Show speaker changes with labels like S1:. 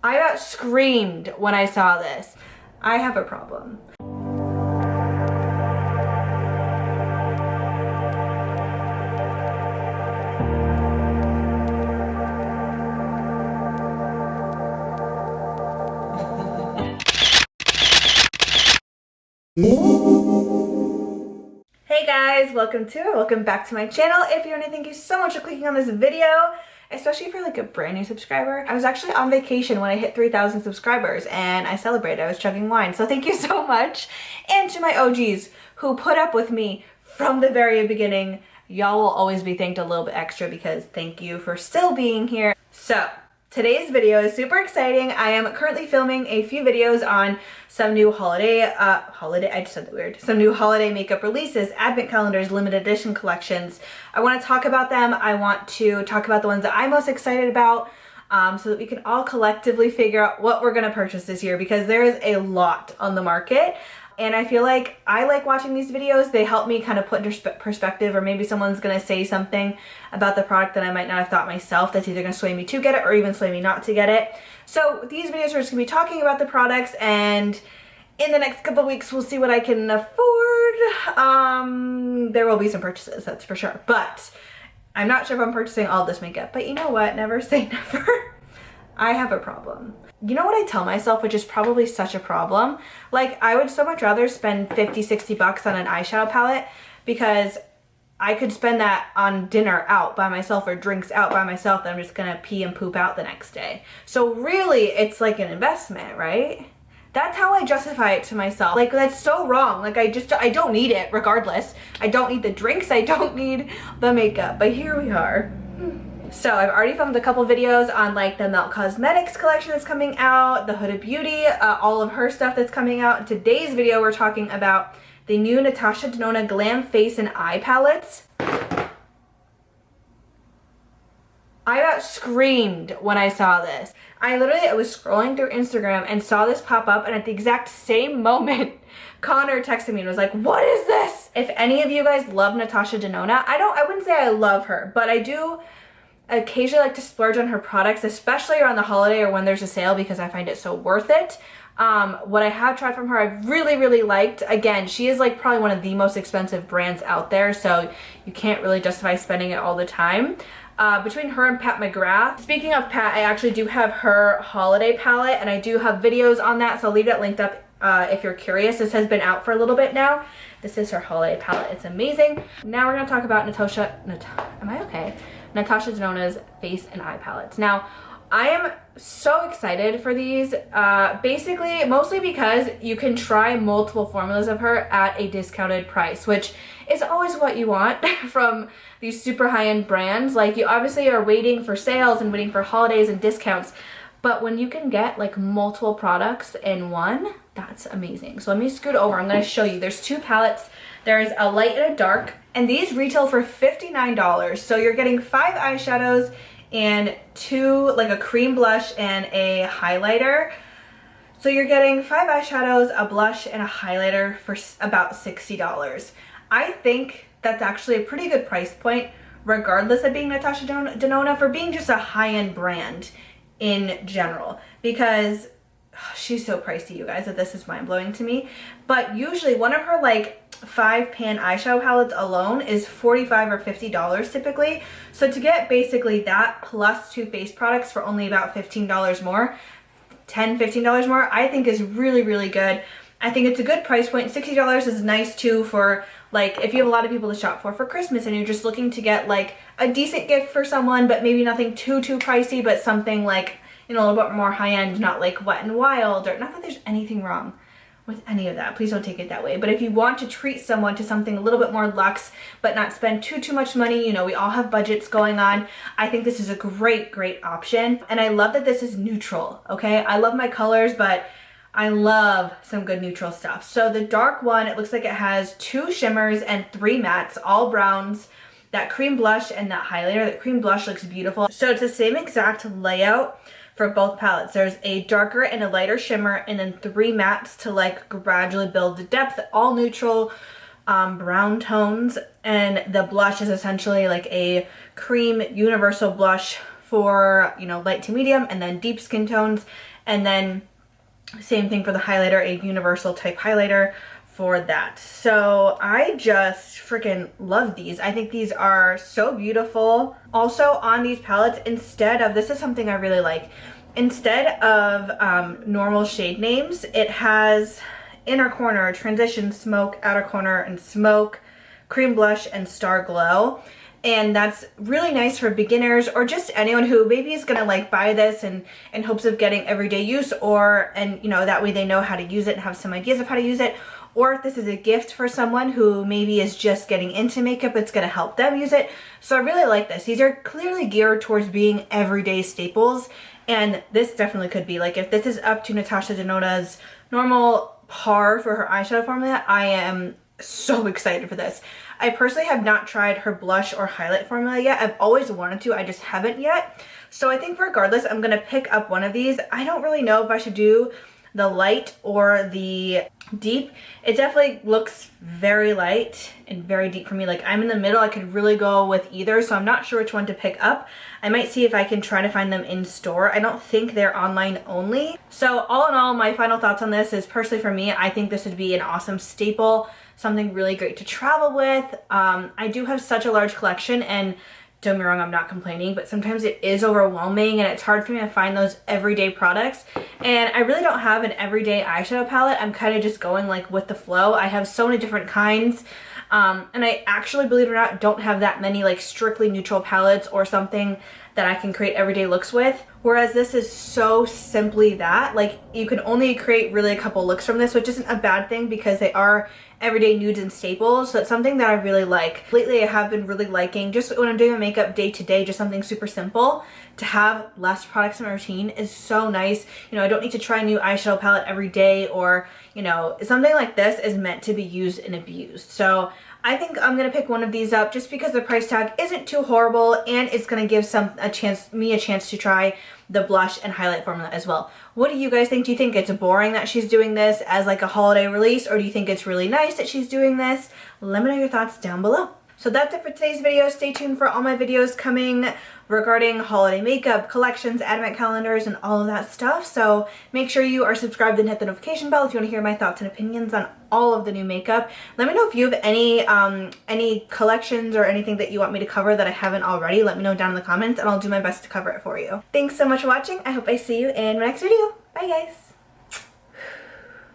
S1: I about screamed when I saw this. I have a problem. Hey guys, welcome back to my channel. If you're new, thank you so much for clicking on this video, especially if you're like a brand new subscriber. I was actually on vacation when I hit 3,000 subscribers and I celebrated. I was chugging wine, so thank you so much. And to my OGs who put up with me from the very beginning, y'all will always be thanked a little bit extra because thank you for still being here. So today's video is super exciting. I am currently filming a few videos on some new some new holiday makeup releases, advent calendars, limited edition collections. I want to talk about them. I want to talk about the ones that I'm most excited about, so that we can all collectively figure out what we're going to purchase this year, because there is a lot on the market. And I feel like I like watching these videos. They help me kind of put into perspective, or maybe someone's gonna say something about the product that I might not have thought myself that's either gonna sway me to get it or even sway me not to get it. So these videos are just gonna be talking about the products, and in the next couple of weeks we'll see what I can afford. There will be some purchases, that's for sure. But I'm not sure if I'm purchasing all this makeup, but you know what? Never say never. I have a problem. You know what I tell myself, which is probably such a problem? Like, I would so much rather spend 50, 60 bucks on an eyeshadow palette, because I could spend that on dinner out by myself or drinks out by myself that I'm just gonna pee and poop out the next day. So really, it's like an investment, right? That's how I justify it to myself. Like, that's so wrong. Like, I don't need it regardless. I don't need the drinks, I don't need the makeup, but here we are. So I've already filmed a couple videos on like the Melt Cosmetics collection that's coming out, the Huda Beauty, all of her stuff that's coming out. In today's video, we're talking about the new NATASHA Denona Glam Face and Eye Palettes. I about screamed when I saw this. I was scrolling through Instagram and saw this pop up, and at the exact same moment, Connor texted me and was like, "What is this?" If any of you guys love NATASHA Denona, I wouldn't say I love her, but I do occasionally like to splurge on her products, especially around the holiday or when there's a sale, because I find it so worth it. What I have tried from her, I've really liked. Again, she is like probably one of the most expensive brands out there, so you can't really justify spending it all the time. Between her and Pat McGrath. Speaking of Pat, I actually do have her holiday palette, and I do have videos on that, so I'll leave that linked up if you're curious. This has been out for a little bit now. This is her holiday palette. It's amazing. Now we're gonna talk about Natasha Denona's face and eye palettes. Now, I am so excited for these, basically, mostly because you can try multiple formulas of her at a discounted price, which is always what you want from these super high-end brands. Like, you obviously are waiting for sales and waiting for holidays and discounts, but when you can get like multiple products in one, that's amazing. So let me scoot over. I'm going to show you. There's two palettes. There's a light and a dark, and these retail for $59. So you're getting 5 eyeshadows and 2, like a cream blush and a highlighter. So you're getting 5 eyeshadows, a blush, and a highlighter for about $60. I think that's actually a pretty good price point, regardless of being Natasha Denona, for being just a high-end brand in general, because she's so pricey, you guys, that this is mind-blowing to me. But usually one of her like 5-pan eyeshadow palettes alone is $45 or $50 typically. So to get basically that plus 2 face products for only about $15 more, $15 more, I think is really good. I think it's a good price point. $60 is nice too for like if you have a lot of people to shop for Christmas and you're just looking to get like a decent gift for someone, but maybe nothing too pricey, but something like, you know, a little bit more high-end, not like Wet n Wild, or not that there's anything wrong with any of that, please don't take it that way. But if you want to treat someone to something a little bit more luxe but not spend too much money, you know, we all have budgets going on, I think this is a great option. And I love that this is neutral, okay? I love my colors, but I love some good neutral stuff. So the dark one, it looks like it has 2 shimmers and 3 mattes, all browns, that cream blush and that highlighter. That cream blush looks beautiful. So it's the same exact layout for both palettes. There's a darker and a lighter shimmer, and then 3 mattes to like gradually build the depth, all neutral brown tones. And the blush is essentially like a cream universal blush for, you know, light to medium, and then deep skin tones, and then same thing for the highlighter, a universal type highlighter for that. So I just freaking love these. I think these are so beautiful. Also on these palettes, instead of, this is something I really like, instead of normal shade names, it has inner corner, transition, smoke, outer corner, and smoke, cream blush, and star glow. And that's really nice for beginners or just anyone who maybe is gonna like buy this and in hopes of getting everyday use, or, and you know, that way they know how to use it and have some ideas of how to use it. Or if this is a gift for someone who maybe is just getting into makeup, it's gonna help them use it. So I really like this. These are clearly geared towards being everyday staples, and this definitely could be, like, if this is up to Natasha Denona's normal par for her eyeshadow formula, I am so excited for this. I personally have not tried her blush or highlight formula yet. I've always wanted to, I just haven't yet. So I think regardless, I'm gonna pick up one of these. I don't really know if I should do the light or the deep. It definitely looks very light and very deep for me. Like, I'm in the middle. I could really go with either, so I'm not sure which one to pick up. I might see if I can try to find them in store. I don't think they're online only. So all in all, my final thoughts on this is, personally for me, I think this would be an awesome staple, something really great to travel with. I do have such a large collection, and don't get me wrong, I'm not complaining, but sometimes it is overwhelming and it's hard for me to find those everyday products. And I really don't have an everyday eyeshadow palette. I'm kind of just going like with the flow. I have so many different kinds. And I actually, believe it or not, don't have that many like strictly neutral palettes or something that I can create everyday looks with. Whereas this is so simply that, like, you can only create really a couple looks from this, which isn't a bad thing because they are everyday nudes and staples. So it's something that I really like. Lately I have been really liking, just when I'm doing my makeup day to day, just something super simple. To have less products in my routine is so nice. You know, I don't need to try a new eyeshadow palette every day, or, you know, something like this is meant to be used and abused. So I think I'm gonna pick one of these up just because the price tag isn't too horrible, and it's gonna give me a chance to try the blush and highlight formula as well. What do you guys think? Do you think it's boring that she's doing this as like a holiday release, or do you think it's really nice that she's doing this? Let me know your thoughts down below. So that's it for today's video. Stay tuned for all my videos coming regarding holiday makeup, collections, advent calendars, and all of that stuff. So make sure you are subscribed and hit the notification bell if you want to hear my thoughts and opinions on all of the new makeup. Let me know if you have any collections or anything that you want me to cover that I haven't already. Let me know down in the comments and I'll do my best to cover it for you. Thanks so much for watching. I hope I see you in my next video. Bye guys.